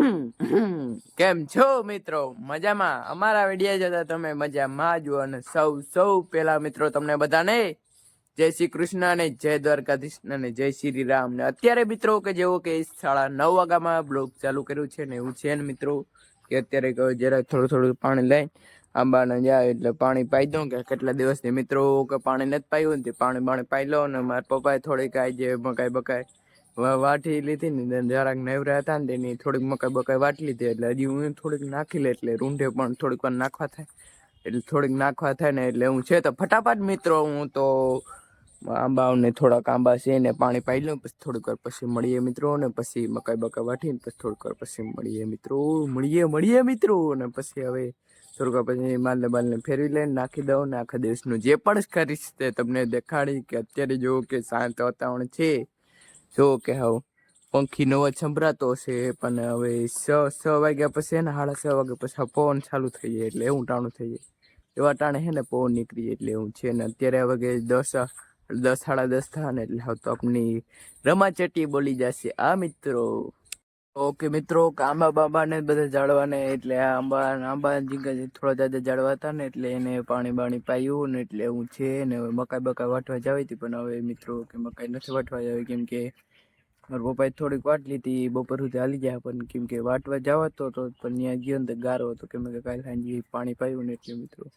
કેમ છો મિત્રો? મજામાં? અમારા વિડીયો જોતા તમે મજામાં જો. અને સૌ પેલા મિત્રો તમને બધાને જય શ્રી કૃષ્ણ અને જય દ્વારકાધીશ અને જય શ્રી રામ. ને અત્યારે મિત્રો કે જેવો કે 9:30 વાગ્યામાં બ્લોગ ચાલુ કર્યું છે ને એવું છે ને મિત્રો કે અત્યારે જરા થોડું પાણી લઈ આંબાને જાય એટલે પાણી પાઈ દઉં કે કેટલા દિવસથી મિત્રો કે પાણી નથી પાયું ને પાણી પાઈ લો. ને મારા પપ્પાએ થોડીક જે મકાઈ બકાઈ વાટી લીધી ને જરાક નેવરા હતા ને તેની થોડીક મકાઈ બકાઈ વાટી લીધી એટલે હજી હું થોડીક નાખી લે એટલે રૂંઢે પણ થોડીક વાર નાખવા થાય એટલે થોડીક નાખવા થાય ને એટલે હું છે તો ફટાફટ મિત્રો હું તો આંબાને થોડાક આંબા છે ને પાણી પાઈ લઉં પછી થોડીક વાર પછી મળીએ મિત્રો. ને પછી મકાઈ બકાઈ વાટીને પછી થોડીક વાર પછી મળીએ મિત્રો. ને પછી હવે થોડીક વાર પછી માલને ફેરવી લઈને નાખી દઉં ને આખા દિવસનું જે પણ કરીશ તે તમને દેખાડી કે અત્યારે જો કે શાંત વાતાવરણ છે. જો કે હવે પંખી નો અવાજ સંભળાતો હશે પણ હવે 6 વાગ્યા પછી ને 6:30 વાગ્યા પછી પવન ચાલુ થઈ જાય એટલે એવું ટાણું થઈ જાય એવા ટાણે હે ને પવન નીકળી જાય એટલે એવું છે. ને અત્યારે હવે કે 10 10:30 થાય ને એટલે હવે તો આપની રમાચટી બોલી જશે આ મિત્રો. ઓકે મિત્રો આંબા બાબા ને બધા જાળવાને એટલે આંબા થોડા જ્યાદા જાળવા હતા ને એટલે એને પાણી પાયું ને એટલે હું છે ને મકાઈ બકાઈ વાટવા જાવી હતી પણ હવે મિત્રો કે મકાઈ નથી વાટવા જાવી કેમ કે મારા પપ્પાએ થોડીક વાટ લીધી બપોર સુધી હાલી જાય પણ કેમ કે વાટવા જવા તો પણ ત્યાં ગયો ને તો ગારો હતો કેમ કે કાલે સાંજે પાણી પાયું ને એટલે મિત્રો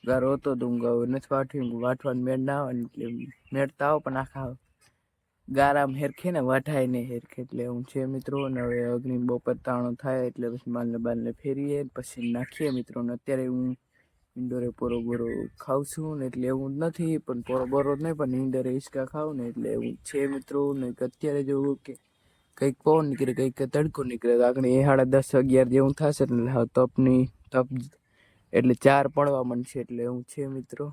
ગારો હતો તો હું નથી વાટવાનું મેળ ના આવે એટલે મેળતા આવો પણ આખા ગારામાં હેરખે ને વાઢાય ને હેરખે એટલે હું છે મિત્રો. ને હવે અગ્નિ બપોર તાણો થાય એટલે પછી માલને ફેરીએ પછી નાખીએ મિત્રો. ને અત્યારે હું ઇન્ડોરે પોરો બોરો ખાઉં છું ને એટલે એવું નથી પણ પોરો બોરો નહીં પણ ઇન્ડોરે હિંચકા ખાઉં ને એટલે એવું છે મિત્રો. ને અત્યારે જોવું કે કંઈક પવન નીકળે કંઈક તડકો નીકળે આગળ 10:30 જેવું થશે એટલે તપ એટલે 4 પડવા માંડશે એટલે એવું છે મિત્રો.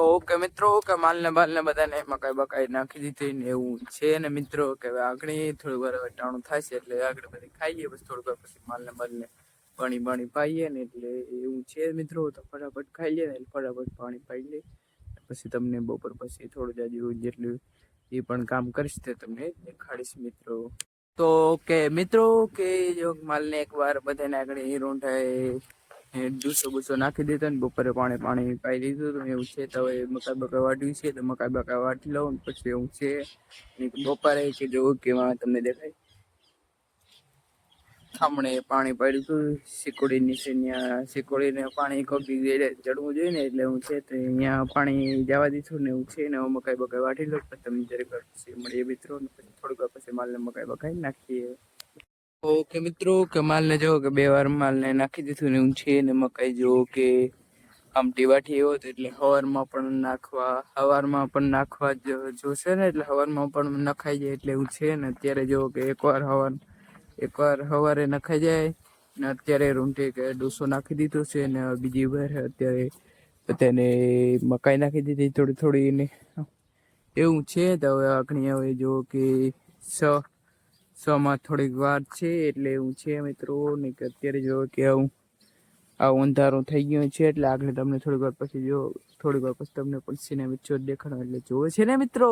ઓકે મિત્રો કે માલને બધાને મકાઈ બકાઈ નાખી દીધી ને એવું છે ને મિત્રો કે આગળ થોડી વાર ટાણું થાય છે એટલે આગળ બધી ખાઈએ પછી થોડીક વાર પછી માલને પાણી પાઈએ ને એટલે એવું છે મિત્રો. તો ફટાફટ ખાઈ લે ને ફટાફટ પાણી પાઈ લે પછી તમને બપોર પછી થોડું જાજુ જેટલું એ પણ કામ કરીશ તે તમને દેખાડીશ મિત્રો. તો કે મિત્રો કે જો માલને એકવાર બધાને આગળ રૂંઢાય બુસો નાખી દીધો ને બપોરે પાણી પાઈ દીધું તો એવું છે. તો હવે મકાઈ બકાઈ વાટ્યું છે તો મકાઈ બકાઈ વાટી લઉં પછી એવું છે બપોરે કે જોવું કે તમને દેખાય થામણે પાણી પડ્યું હતું સિકોડી નીચે ત્યાં સિકોડીને પાણી કોકી ચડવું જોઈએ ને એટલે હું છે તો અહીંયા પાણી જવા દીધું ને એવું છે ને મકાઈ બકાઈ વાટી લઉં પછી તમને જરીક વાર પછી મળીએ મિત્રો. પછી થોડીક વાર પછી માલને મકાઈ બકાઈ નાખીએ. ઓકે મિત્રો કે માલને જો કે 2 વાર માલને નાખી દીધું ને એવું છે ને મકાઈ જો કે આમટી વાટી એવો હતો એટલે હવારમાં પણ નાખવા જોશે ને એટલે હવારમાં પણ નખાઈ જાય એટલે એવું છે ને. અત્યારે જો કે એકવાર સવારે નખાઈ જાય ને અત્યારે રૂંઢે કે ડોસો નાખી દીધો છે ને બીજી વાર અત્યારે તેને મકાઈ નાખી દીધી થોડી ને એવું છે. તો હવે આખણી હવે જો કે 6 થોડીક વાર છે એટલે એવું છે મિત્રો. ને કે અત્યારે જો કે આ અંધારું થઈ ગયું છે એટલે આગળ તમને થોડીક વાર પછી તમને પણ સિનેમા પિક્ચર દેખાડો એટલે જોવે છે ને મિત્રો.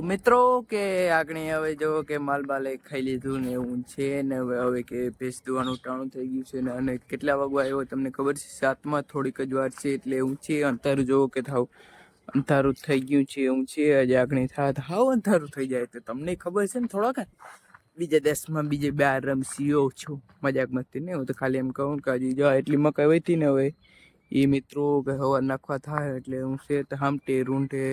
મિત્રો કે આગળ હવે જો કે માલ બાલે ખાઈ લીધું ને એવું છે ને હવે કે ભેંસ દોવાનું ટાણું થઈ ગયું છે ને અને કેટલા વાગવા આવ્યો તમને ખબર છે 7માં થોડીક જ વાર છે એટલે એવું છે અંધારું જોવો કે થાવ અંધારું થઈ ગયું છે એવું છે હજી આગળ થાવ અંધારું થઈ જાય તો તમને ખબર છે ને થોડાક બીજા દેશમાં બીજે 12 રમસીઓ છું મજાક મસ્તી ને હું તો ખાલી એમ કહું કે હજી જો એટલી મકાઈ વહીતી ને હવે એ મિત્રો કે હવા નાખવા થાય એટલે હું છે તો હામટે રૂંઢે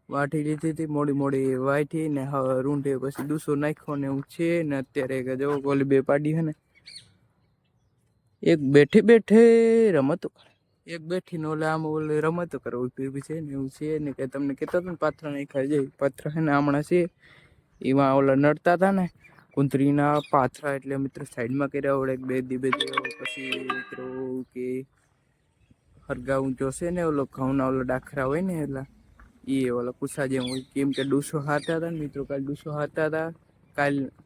વાટી લીધી હતી મોડી વાટી ને રૂંઢે પછી દૂસો નાખ્યો ને એવું છે ને અત્યારે કે જો ઓલી બે પાડી છે ને એક બેઠે રમતો એક બેઠીને ઓલે આમ ઓલે રમતો કરે ઉભી છે ને એવું છે ને કે તમને કહેતો હતો ને પાથરા નહીં ખાઈ જાય પાથરા છે ને હમણાં છે એમાં ઓલા નડતા હતા ને કુંતરીના પાથરા એટલે મિત્રો સાઈડમાં કર્યા વડે બે દી પછી મિત્રો કે હરગાવું જોશે ને ઓલો ઘઉંના ઓલા ડાખરા હોય ને એટલા એ ઓલા કુસા જેમ હોય કેમ કે ડૂસો હારતા હતા ને મિત્રો કાલ ડૂસો હારતા હતા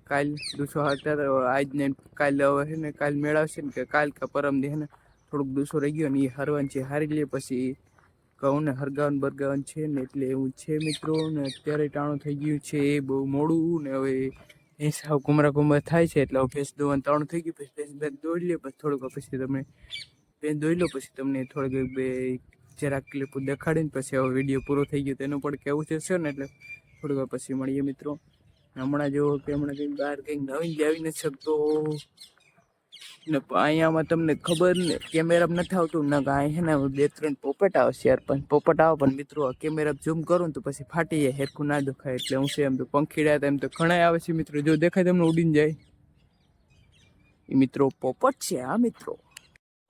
કાલ ડૂસો હારતા હતા આજ ને કાલ હવે છે ને કાલ મેળવશે ને કે કાલ કે પરમ દે ને થોડુંક ડૂસો રહી ગયો ને એ હારવાનું છે હારી લે પછી ઘઉં ને હરગાવન બરગાવન છે ને એટલે એવું છે મિત્રો ને અત્યારે ટાણું થઈ ગયું છે એ બહુ મોડું ને હવે ભેંસ સાવ કુમરા થાય છે એટલે ભેંસ દોવાનું ટાણું થઈ ગયું પછી ભેંસ દોડી લે પછી થોડુંક પછી તમે ભેંસ દોઈ લો પછી તમને થોડીક બે જરાક ક્લિપ દેખાડીને પછી હવે વિડીયો પૂરો થઈ ગયો તેનું પણ કેવું છે ને એટલે થોડીક વાર પછી મળીએ મિત્રો હમણાં જો કે હમણાં કંઈક બહાર કંઈક નવીન આવી નથી શકતો ને અહીંયામાં તમને ખબર ને કેમેરા નથી આવતું ને અહીં છે ને 2-3 પોપટ આવશે યાર પણ પોપટ આવે પણ મિત્રો કેમેરા ઝૂમ કરું ને તો પછી ફાટી જાય હેરખું ના દેખાય એટલે હું છે એમ તો પંખીડા એમ તો ઘણા આવે છે મિત્રો જો દેખાય તમને ઉડીને જાય એ મિત્રો પોપટ છે હા મિત્રો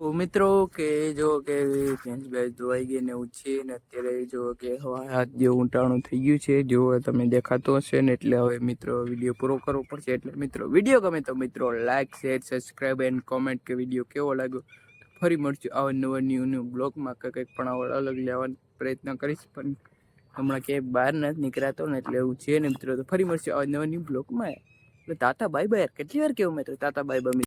તો મિત્રો કે જો કે ભેંસ ધોવાઈ ગઈ ને એવું છે ને અત્યારે જો કે હાથ જેવું ટાણું થઈ ગયું છે જો તમે દેખાતો હશે ને એટલે હવે મિત્રો વિડીયો પૂરો કરવો પડશે એટલે મિત્રો વિડીયો ગમે તો મિત્રો like share subscribe and comment કે વિડીયો કેવો લાગ્યો ફરી મળશું આવા નવા ન્યૂ બ્લોગમાં કે કંઈક પણ અલગ લેવાનો પ્રયત્ન કરીશ પણ હમણાં ક્યાંય બહાર નથી નીકળાતો ને એટલે એવું છે ને મિત્રો તો ફરી મળશું આવા નવા ન્યૂ બ્લોગમાં એટલે તાતા બાય બાય કેટલી વાર કેવું મેં તો તાતા બાય બાય